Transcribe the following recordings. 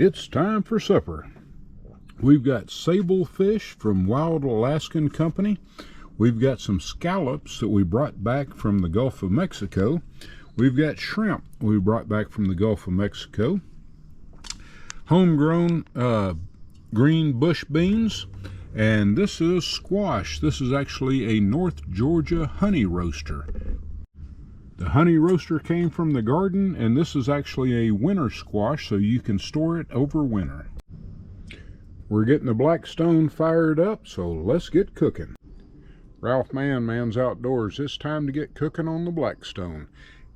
It's time for supper. We've got sablefish from Wild Alaskan Company. We've got some scallops that we brought back from the Gulf of Mexico. We've got shrimp we brought back from the Gulf of Mexico. Homegrown green bush beans. And this is squash. This is actually a North Georgia honey roaster. The honey roaster came from the garden, and this is actually a winter squash, so you can store it over winter. We're getting the black stone fired up, so let's get cooking. Ralph Man's Outdoors. It's time to get cooking on the black stone.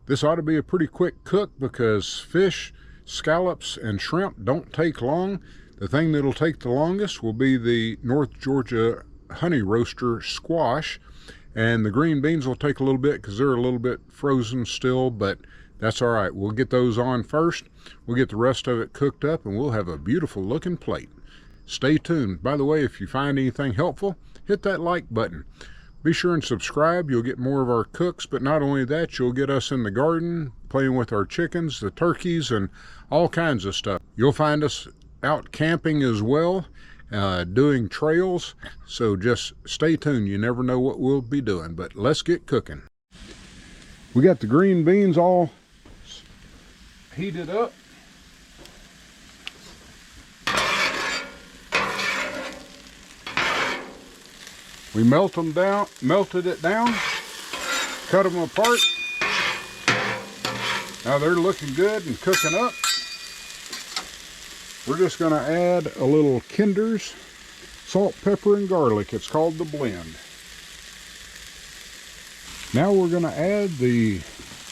This ought to be a pretty quick cook because fish, scallops, and shrimp don't take long. The thing that'll take the longest will be the North Georgia honey roaster squash. And the green beans will take a little bit because they're a little bit frozen still, but that's all right. We'll get those on first. We'll get the rest of it cooked up, and we'll have a beautiful looking plate. Stay tuned. By the way, if you find anything helpful, hit that like button. Be sure and subscribe. You'll get more of our cooks, but not only that, you'll get us in the garden, playing with our chickens, the turkeys, and all kinds of stuff. You'll find us out camping as well. Doing trails, so just stay tuned. You never know what we'll be doing, but let's get cooking. We got the green beans all heated up. We melted it down, cut them apart. Now they're looking good and cooking up. We're just going to add a little Kinder's salt, pepper, and garlic. It's called the blend. Now we're going to add the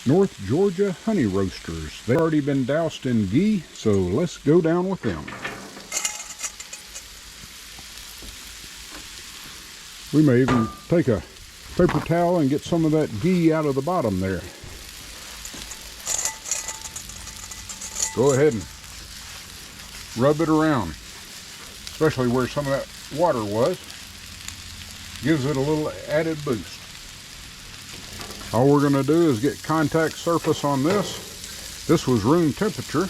North Georgia honey roasters. They've already been doused in ghee, so let's go down with them. We may even take a paper towel and get some of that ghee out of the bottom there. Go ahead and rub it around, especially where some of that water was. Gives it a little added boost. All we're going to do is get contact surface on this. This was room temperature,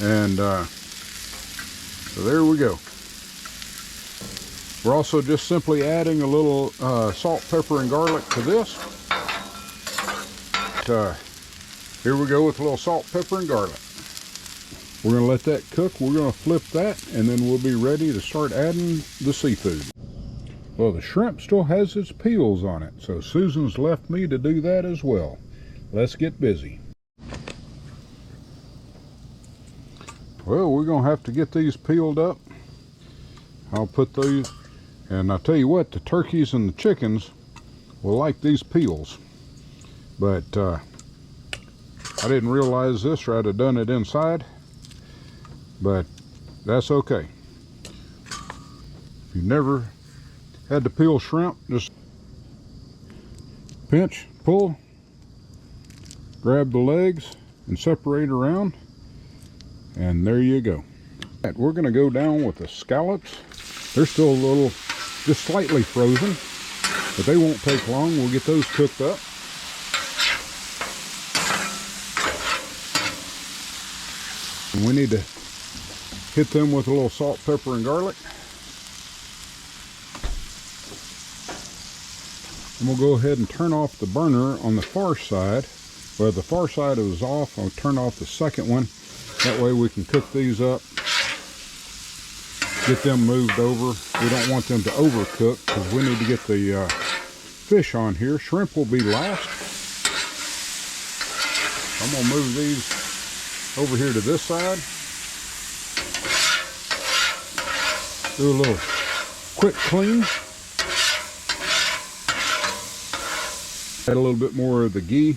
and so there we go. We're also just simply adding a little salt, pepper, and garlic to this. Here we go with a little salt, pepper, and garlic. We're going to let that cook. We're going to flip that, and then we'll be ready to start adding the seafood. Well, the shrimp still has its peels on it, so Susan's left me to do that as well. Let's get busy. Well, we're going to have to get these peeled up. I'll put these, and I'll tell you what, the turkeys and the chickens will like these peels. But I didn't realize this, or I'd have done it inside. But that's okay. If you've never had to peel shrimp, just pinch, pull, grab the legs, and separate around, and there you go. We're going to go down with the scallops. They're still a little, just slightly frozen, but they won't take long. We'll get those cooked up. And we need to hit them with a little salt, pepper, and garlic. And we'll go ahead and turn off the burner on the far side. Well, the far side is off. I'll turn off the second one. That way we can cook these up. Get them moved over. We don't want them to overcook because we need to get the fish on here. Shrimp will be last. I'm going to move these over here to this side. Do a little quick clean. Add a little bit more of the ghee.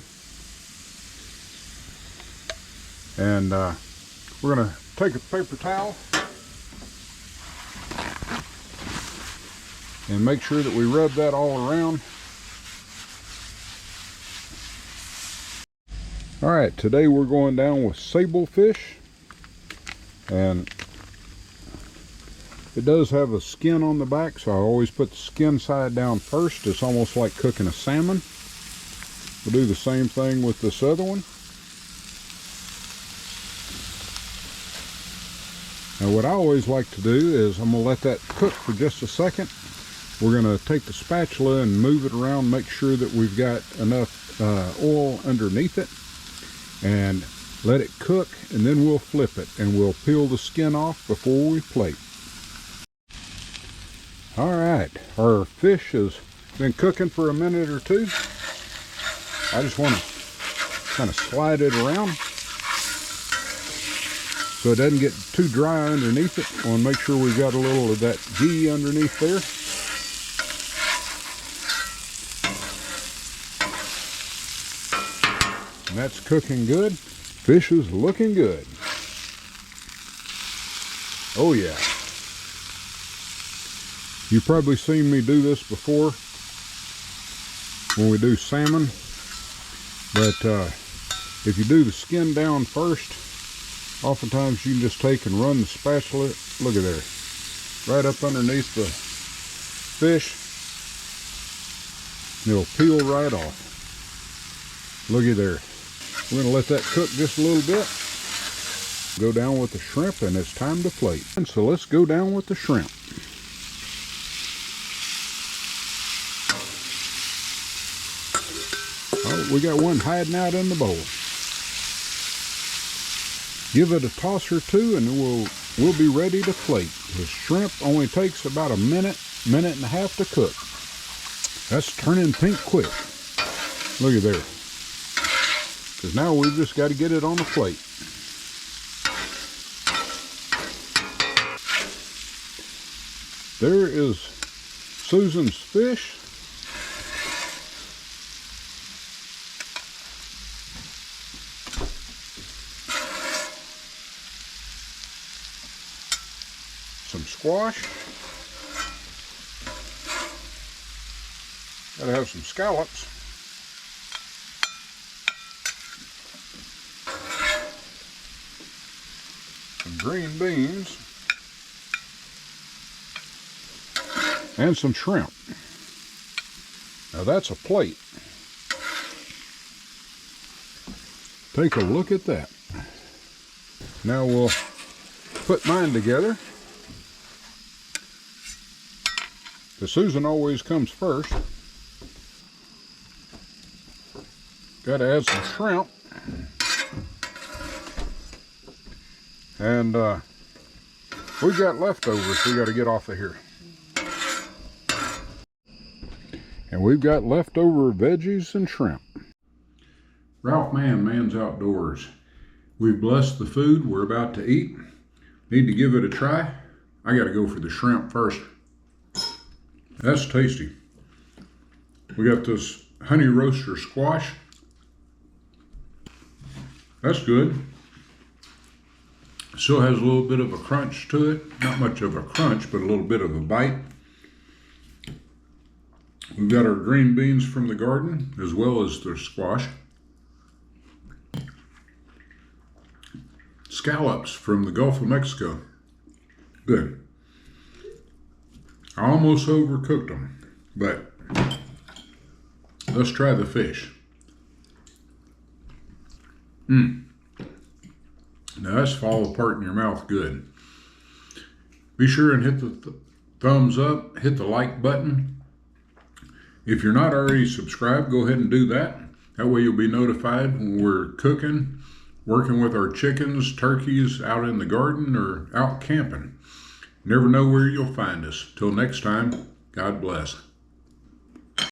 And we're going to take a paper towel and make sure that we rub that all around. All right, today we're going down with sablefish, and it does have a skin on the back, so I always put the skin side down first. It's almost like cooking a salmon. We'll do the same thing with this other one. Now what I always like to do is I'm going to let that cook for just a second. We're going to take the spatula and move it around, make sure that we've got enough oil underneath it, and let it cook, and then we'll flip it and we'll peel the skin off before we plate. Alright, our fish has been cooking for a minute or two. I just want to kind of slide it around so it doesn't get too dry underneath it. I want to make sure we've got a little of that ghee underneath there. And that's cooking good. Fish is looking good. Oh yeah. You've probably seen me do this before when we do salmon. But if you do the skin down first, oftentimes you can just take and run the spatula, look at there, right up underneath the fish. And it'll peel right off. Looky there. We're going to let that cook just a little bit. Go down with the shrimp, and it's time to plate. And so let's go down with the shrimp. Oh, we got one hiding out in the bowl. Give it a toss or two, and we'll be ready to plate. The shrimp only takes about a minute and a half to cook. That's turning pink quick. Look at there. Because now we've just got to get it on the plate. There is Susan's fish. Some squash. Gotta have some scallops. Some green beans. And some shrimp. Now that's a plate. Take a look at that. Now we'll put mine together. The Susan always comes first. Got to add some shrimp. And we've got leftovers we got to get off of here. And we've got leftover veggies and shrimp. Ralph Man's Outdoors. We've blessed the food we're about to eat. Need to give it a try. I got to go for the shrimp first. That's tasty. We got this honey roaster squash. That's good. Still has a little bit of a crunch to it. Not much of a crunch, but a little bit of a bite. We've got our green beans from the garden, as well as the squash. Scallops from the Gulf of Mexico. Good. I almost overcooked them, but let's try the fish. Now that's fall apart in your mouth good. Be sure and hit the thumbs up, hit the like button. If you're not already subscribed, go ahead and do that. That way you'll be notified when we're cooking, working with our chickens, turkeys out in the garden, or out camping. Never know where you'll find us. Till next time, God bless.